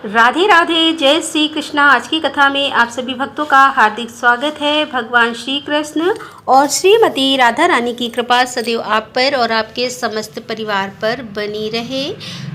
राधे राधे, जय श्री कृष्णा। आज की कथा में आप सभी भक्तों का हार्दिक स्वागत है। भगवान श्री कृष्ण और श्रीमती राधा रानी की कृपा सदैव आप पर और आपके समस्त परिवार पर बनी रहे।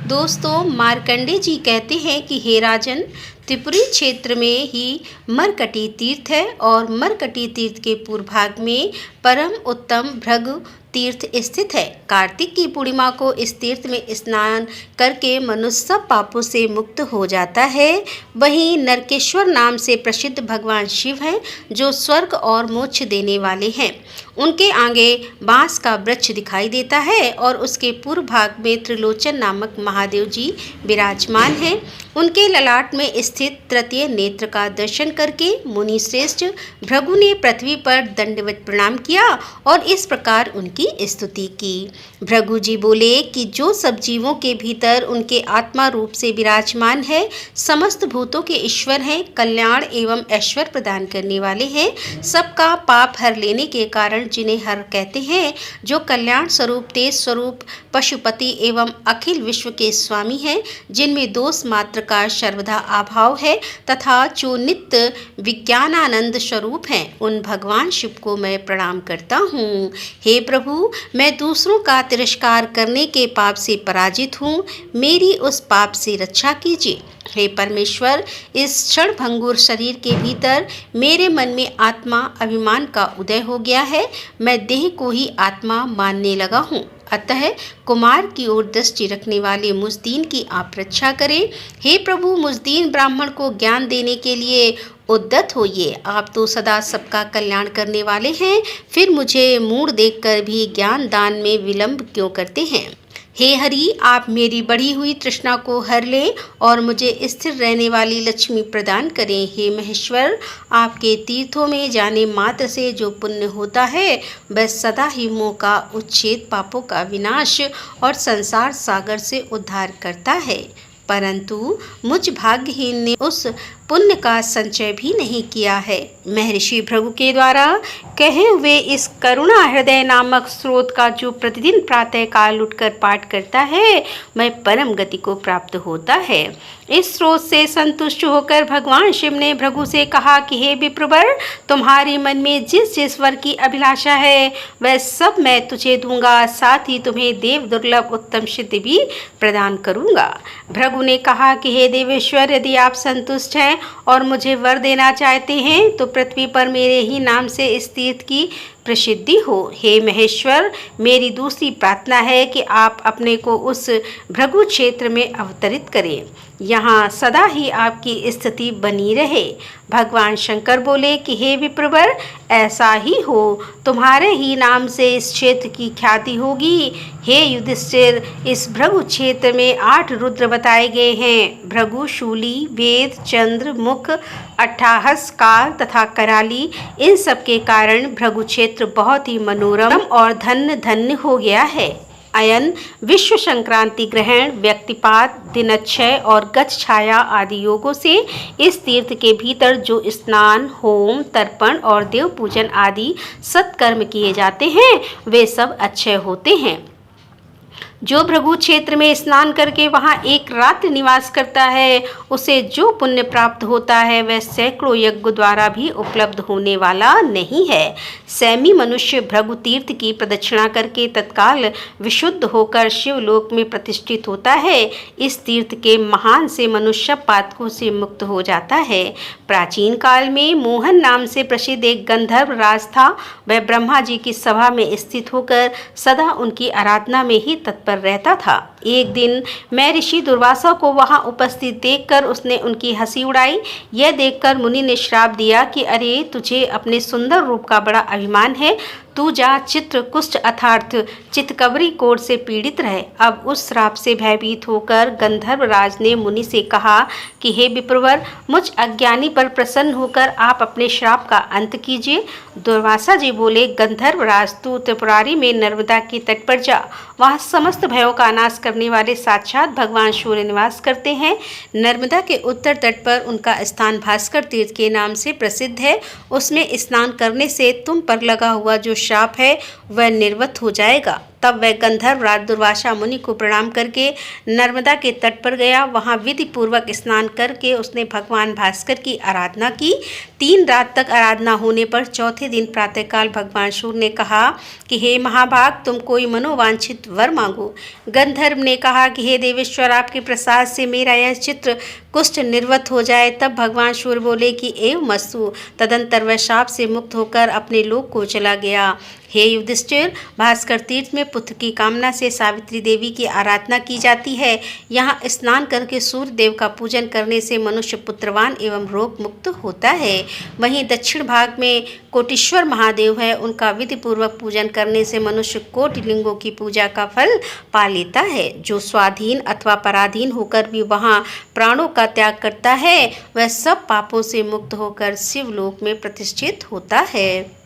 दोस्तों, मार्कंडे जी कहते हैं कि हे राजन, त्रिपुरी क्षेत्र में ही मरकटी तीर्थ है और मरकटी तीर्थ के पूर्व भाग में परम उत्तम भृगु तीर्थ स्थित है। कार्तिक की पूर्णिमा को इस तीर्थ में स्नान करके मनुष्य सब पापों से मुक्त हो जाता है। वहीं नरकेश्वर नाम से प्रसिद्ध भगवान शिव हैं, जो स्वर्ग और मोक्ष देने वाले हैं। उनके आगे बांस का वृक्ष दिखाई देता है और उसके पूर्व भाग में त्रिलोचन नामक महादेव जी विराजमान हैं। उनके ललाट में स्थित तृतीय नेत्र का दर्शन करके मुनि श्रेष्ठ भृगु ने पृथ्वी पर दंडवत प्रणाम किया और इस प्रकार उनकी स्तुति की। भृगु जी बोले कि जो सब जीवों के भीतर उनके आत्मा रूप से विराजमान है, समस्त भूतों के ईश्वर हैं, कल्याण एवं ऐश्वर्य प्रदान करने वाले हैं, सबका पाप हर लेने के कारण जिन्हें हर कहते हैं, जो कल्याण स्वरूप, तेज स्वरूप, पशुपति एवं अखिल विश्व के स्वामी हैं, जिनमें दोष मात्र का सर्वदा अभाव है तथा जो नित्य विज्ञानानंद स्वरूप हैं, उन भगवान शिव को मैं प्रणाम करता हूँ। हे प्रभु, मैं दूसरों का तिरस्कार करने के पाप से पराजित हूँ, मेरी उस पाप से रक्षा कीजिए। हे परमेश्वर, इस क्षण भंगुर शरीर के भीतर मेरे मन में आत्मा अभिमान का उदय हो गया है। मैं देह को ही आत्मा मानने लगा हूँ। अतः कुमार की ओर दृष्टि रखने वाले मुजदीन की आप रक्षा करें। हे प्रभु, मुजदीन ब्राह्मण को ज्ञान देने के लिए उद्यत होइए। आप तो सदा सबका कल्याण करने वाले हैं, फिर मुझे मूढ़ देखकर भी ज्ञान दान में विलंब क्यों करते हैं। हे हरि, आप मेरी बढ़ी हुई तृष्णा को हर लें और मुझे स्थिर रहने वाली लक्ष्मी प्रदान करें। हे महेश्वर, आपके तीर्थों में जाने मात्र से जो पुण्य होता है, वह सदा ही मोह का उच्छेद, पापों का विनाश और संसार सागर से उद्धार करता है। परंतु मुझ भाग्यहीन ने उस पुण्य का संचय भी नहीं किया है। महर्षि भृगु के द्वारा कहे हुए इस करुणा हृदय नामक स्रोत का जो प्रतिदिन प्रातः काल उठकर पाठ करता है, वह परम गति को प्राप्त होता है। इस स्रोत से संतुष्ट होकर भगवान शिव ने भृगु से कहा कि हे विप्रवर, तुम्हारे मन में जिस जिस वर की अभिलाषा है, वह सब मैं तुझे दूंगा, साथ ही तुम्हें देव दुर्लभ उत्तम सिद्धि भी प्रदान करूंगा। भृगु ने कहा कि हे देवेश्वर, यदि आप संतुष्ट हैं और मुझे वर देना चाहते हैं, तो पृथ्वी पर मेरे ही नाम से इस तीर्थ की प्रसिद्धि हो। हे महेश्वर, मेरी दूसरी प्रार्थना है कि आप अपने को उस भृगु क्षेत्र में अवतरित करें, यहाँ सदा ही आपकी स्थिति बनी रहे। भगवान शंकर बोले कि हे विप्रवर, ऐसा ही हो, तुम्हारे ही नाम से इस क्षेत्र की ख्याति होगी। हे युधिष्ठिर, इस भृगु क्षेत्र में 8 रुद्र बताए गए हैं। भृगु, शूली, वेद, चंद्र, मुख, अट्ठाहस, काल तथा कराली, इन सब के कारण भृगु क्षेत्र बहुत ही मनोरम और धन्य हो गया है। अयन, विश्व संक्रांति ग्रहण, व्यक्तिपात, दिनक्षय और गच्छ छाया आदि योगों से इस तीर्थ के भीतर जो स्नान, होम, तर्पण और देव पूजन आदि सत्कर्म किए जाते हैं, वे सब अच्छे होते हैं। जो भृगु क्षेत्र में स्नान करके वहाँ एक रात्रि निवास करता है, उसे जो पुण्य प्राप्त होता है, वह सैकड़ों यज्ञ द्वारा भी उपलब्ध होने वाला नहीं है। सैमी मनुष्य भृगु तीर्थ की प्रदक्षिणा करके तत्काल विशुद्ध होकर शिवलोक में प्रतिष्ठित होता है। इस तीर्थ के महान से मनुष्य पातकों से मुक्त हो जाता है। प्राचीन काल में मोहन नाम से प्रसिद्ध एक गंधर्व राज था। वह ब्रह्मा जी की सभा में स्थित होकर सदा उनकी आराधना में ही तत्पर रहता था। एक दिन महर्षि दुर्वासा को वहां उपस्थित देखकर उसने उनकी हंसी उड़ाई। यह देखकर मुनि ने श्राप दिया कि अरे, तुझे अपने सुंदर रूप का बड़ा अभिमान है, तू जा चित्र कुष्ठ अर्थात चितकबरी कोढ़ से पीड़ित रहे। अब उस श्राप से भयभीत होकर गंधर्व राज ने मुनि से कहा कि हे विप्रवर, मुझ अज्ञानी पर प्रसन्न होकर आप अपने श्राप का अंत कीजिए। दुर्वासा जी बोले, गंधर्व राज, तू त्रिपुरारी में नर्मदा के तट पर जा, वहाँ समस्त भयों का नाश करने वाले साक्षात भगवान सूर्य निवास करते हैं। नर्मदा के उत्तर तट पर उनका स्थान भास्कर तीर्थ के नाम से प्रसिद्ध है। उसमें स्नान करने से तुम पर लगा हुआ जो शाप है, वह निर्वत हो जाएगा। तब वह गंधर्व राज दुर्वासा मुनि को प्रणाम करके नर्मदा के तट पर गया। वहां विधि पूर्वक स्नान करके उसने भगवान भास्कर की आराधना की। 3 रात तक आराधना होने पर चौथे दिन प्रातःकाल भगवान सूर्य ने कहा कि हे महाभाग, तुम कोई मनोवांछित वर मांगो। गंधर्व ने कहा कि हे देवेश्वर, आपके प्रसाद से मेरा यह चित्र कुष्ठ निर्वत हो जाए। तब भगवान सूर्य बोले कि एवमस्तु। तदंतर वह शाप से मुक्त होकर अपने लोक को चला गया। हे युधिष्ठिर, भास्कर तीर्थ में पुत्र की कामना से सावित्री देवी की आराधना की जाती है। यहाँ स्नान करके सूर्य देव का पूजन करने से मनुष्य पुत्रवान एवं रोग मुक्त होता है। वहीं दक्षिण भाग में कोटीश्वर महादेव है। उनका विधि पूर्वक पूजन करने से मनुष्य कोटि लिंगों की पूजा का फल पा लेता है। जो स्वाधीन अथवा पराधीन होकर भी वहाँ प्राणों का त्याग करता है, वह सब पापों से मुक्त होकर शिवलोक में प्रतिष्ठित होता है।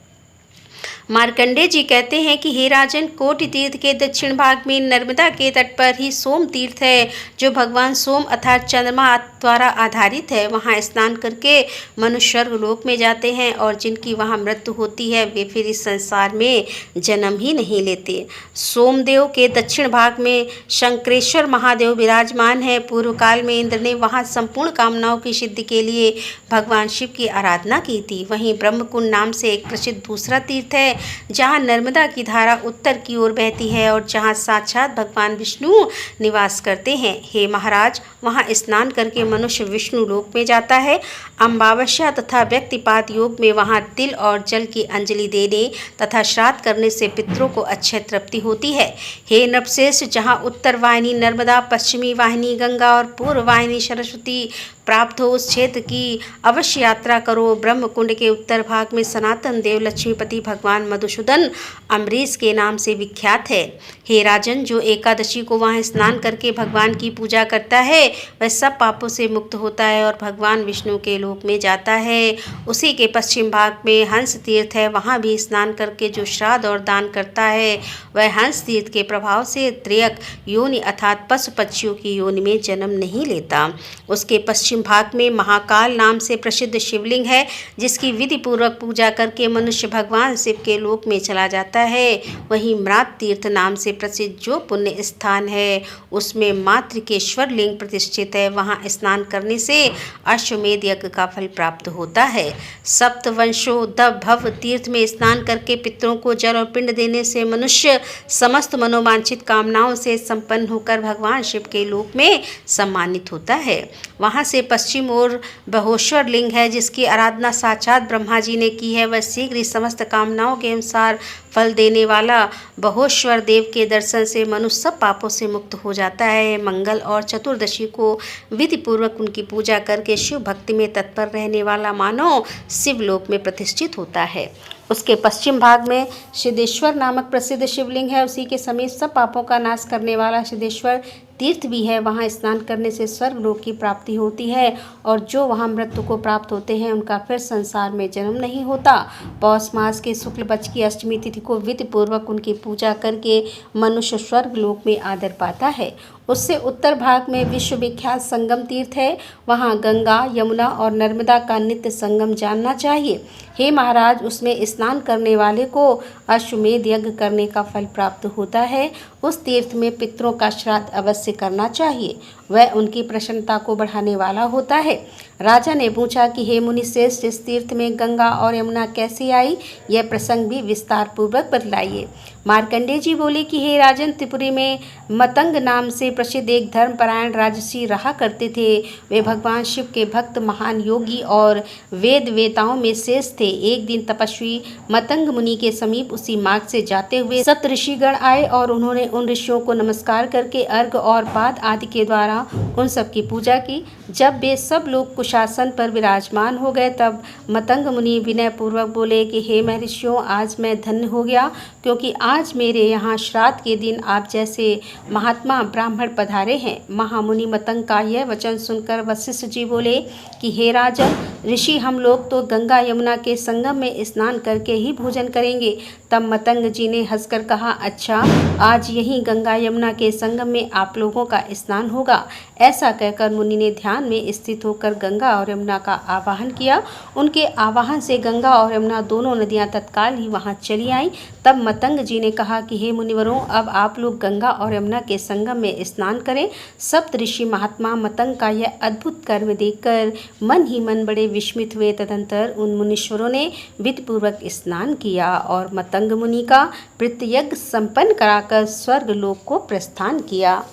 मार्कंडेय जी कहते हैं कि हे राजन, कोटि तीर्थ के दक्षिण भाग में नर्मदा के तट पर ही सोम तीर्थ है, जो भगवान सोम अर्थात चंद्रमा द्वारा आधारित है। वहाँ स्नान करके मनुष्य स्वर्गलोक में जाते हैं और जिनकी वहाँ मृत्यु होती है वे फिर इस संसार में जन्म ही नहीं लेते। सोमदेव के दक्षिण भाग में शंकरेश्वर महादेव विराजमान है। पूर्व काल में इंद्र ने वहाँ संपूर्ण कामनाओं की सिद्धि के लिए भगवान शिव की आराधना की थी। वहीं ब्रह्मकुंड नाम से एक प्रसिद्ध दूसरा तीर्थ है, जहाँ नर्मदा की धारा उत्तर की ओर बहती है और जहाँ साक्षात भगवान विष्णु निवास करते हैं। हे महाराज, वहाँ स्नान करके मनुष्य विष्णु लोक में जाता है। अमावस्या तथा व्यक्तिपात योग में वहाँ तिल और जल की अंजलि देने तथा श्राद्ध करने से पितरों को अक्षय तृप्ति होती है। हे नृपश्रेष्ठ, जहाँ उत्तर वाहिनी नर्मदा, पश्चिमी वाहिनी गंगा और पूर्व वाहिनी सरस्वती प्राप्त हो, उस क्षेत्र की अवश्य यात्रा करो। ब्रह्मकुंड के उत्तर भाग में सनातन देव लक्ष्मीपति भगवान मधुसूदन अम्बरीश के नाम से विख्यात है। हे राजन, जो एकादशी को वहाँ स्नान करके भगवान की पूजा करता है वह सब पापों से मुक्त होता है और भगवान विष्णु के लोक में जाता है। उसी के पश्चिम भाग में हंस तीर्थ है। वहाँ भी स्नान करके जो श्राद्ध और दान करता है वह हंस तीर्थ के प्रभाव से त्रियक योनि अर्थात पशु पक्षियों की योनि में जन्म नहीं लेता। उसके पश्चिम भाग में महाकाल नाम से प्रसिद्ध शिवलिंग है, जिसकी विधि पूर्वक पूजा करके मनुष्य भगवान शिव के लोक में चला जाता है। वहीं म्रात तीर्थ नाम से प्रसिद्ध जो पुण्य स्थान है उसमें मातृकेश्वर लिंग प्रतिष्ठित है। वहां स्नान करने से अश्वमेध यज्ञ का फल प्राप्त होता है। सप्तवंशोद्भव भव तीर्थ में स्नान करके पितरों को जल और पिंड देने से मनुष्य समस्त मनोवांछित कामनाओं से संपन्न होकर भगवान शिव के लोक में सम्मानित होता है। वहां से पश्चिम ओर बहोश्वर लिंग है, जिसकी आराधना साक्षात ब्रह्मा जी ने की है। वह शीघ्र ही समस्त कामनाओं के अनुसार फल देने वाला बहोश्वर देव के दर्शन से मनुष्य सब पापों से मुक्त हो जाता है। मंगल और चतुर्दशी को विधि पूर्वक उनकी पूजा करके शिव भक्ति में तत्पर रहने वाला मानव शिवलोक में प्रतिष्ठित होता है। उसके पश्चिम भाग में सिद्धेश्वर नामक प्रसिद्ध शिवलिंग है। उसी के समीप सब पापों का नाश करने वाला सिद्धेश्वर तीर्थ भी है। वहाँ स्नान करने से स्वर्गलोक की प्राप्ति होती है और जो वहाँ मृत्यु को प्राप्त होते हैं उनका फिर संसार में जन्म नहीं होता। पौष मास के शुक्ल पक्ष की अष्टमी तिथि को विधि पूर्वक उनकी पूजा करके मनुष्य स्वर्गलोक में आदर पाता है। उससे उत्तर भाग में विश्वविख्यात संगम तीर्थ है। वहाँ गंगा, यमुना और नर्मदा का नित्य संगम जानना चाहिए। हे महाराज, उसमें स्नान करने वाले को अश्वमेध यज्ञ करने का फल प्राप्त होता है। उस तीर्थ में पितरों का श्राद्ध अवश्य करना चाहिए, वह उनकी प्रसन्नता को बढ़ाने वाला होता है। राजा ने पूछा कि हे मुनि श्रेष्ठ, इस तीर्थ में गंगा और यमुना कैसे आई, यह प्रसंग भी विस्तार पूर्वक बतलाइए। मार्कंडेय जी बोले कि हे राजन, त्रिपुरी में मतंग नाम से प्रसिद्ध एक धर्मपरायण राजसी रहा करते थे। वे भगवान शिव के भक्त, महान योगी और वेद वेताओं में श्रेष्ठ थे। एक दिन तपस्वी मतंग मुनि के समीप उसी मार्ग से जाते हुए सप्त ऋषिगण आए और उन्होंने उन ऋषियों को नमस्कार करके अर्घ और पाद आदि के द्वारा उन सब की पूजा की। जब वे सब लोग कुशासन पर विराजमान हो गए तब मतंग मुनि विनय पूर्वक बोले कि हे महर्षियों, आज मैं धन्य हो गया, क्योंकि आज मेरे यहाँ श्राद्ध के दिन आप जैसे महात्मा ब्राह्मण पधारे हैं। महामुनि मतंग का यह वचन सुनकर वशिष्ठ जी बोले कि हे राजन, ऋषि हम लोग तो गंगा यमुना के संगम में स्नान करके ही भोजन करेंगे। तब मतंग जी ने हंसकर कहा, अच्छा, आज यहीं गंगा यमुना के संगम में आप लोगों का स्नान होगा। ऐसा कहकर मुनि ने ध्यान में स्थित होकर गंगा और यमुना का आवाहन किया। उनके आवाहन से गंगा और यमुना दोनों नदियां तत्काल ही वहां चली आईं। तब मतंग जी ने कहा कि हे मुनिवरों, अब आप लोग गंगा और यमुना के संगम में स्नान करें। सप्त ऋषि महात्मा मतंग का यह अद्भुत कर्म देखकर मन ही मन बड़े विस्मित हुए। तदंतर उन मुनीश्वरों ने विधिपूर्वक स्नान किया और मतंग मुनि का पितृयज्ञ संपन्न कराकर स्वर्ग लोक को प्रस्थान किया।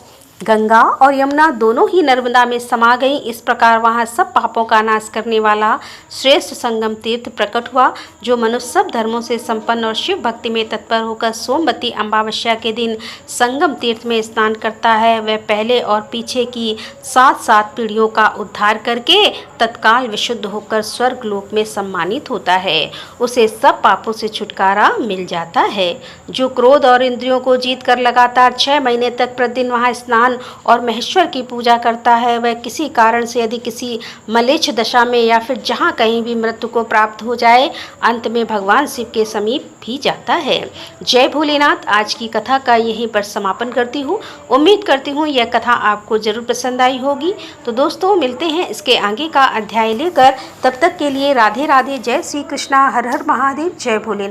गंगा और यमुना दोनों ही नर्मदा में समा गईं। इस प्रकार वहां सब पापों का नाश करने वाला श्रेष्ठ संगम तीर्थ प्रकट हुआ, जो मनुष्य सब धर्मों से संपन्न और शिव भक्ति में तत्पर होकर सोमवती अमावस्या के दिन संगम तीर्थ में स्नान करता है, वह पहले और पीछे की 7 पीढ़ियों का उद्धार करके तत्काल विशुद्ध होकर स्वर्ग लोक में सम्मानित होता है। उसे सब पापों से छुटकारा मिल जाता है। जो क्रोध और इंद्रियों को जीत कर लगातार 6 महीने तक प्रतिदिन वहाँ स्नान और महेश्वर की पूजा करता है, वह किसी कारण से यदि किसी मलेच्छ दशा में या फिर जहाँ कहीं भी मृत्यु को प्राप्त हो जाए, अंत में भगवान शिव के समीप भी जाता है। जय भोलेनाथ। आज की कथा का यहीं पर समापन करती हूँ। उम्मीद करती हूँ यह कथा आपको जरूर पसंद आई होगी। तो दोस्तों, मिलते हैं इसके आगे का अध्याय लेकर। तब तक के लिए राधे राधे। जय श्री कृष्णा। हर हर महादेव। जय भोलेनाथ।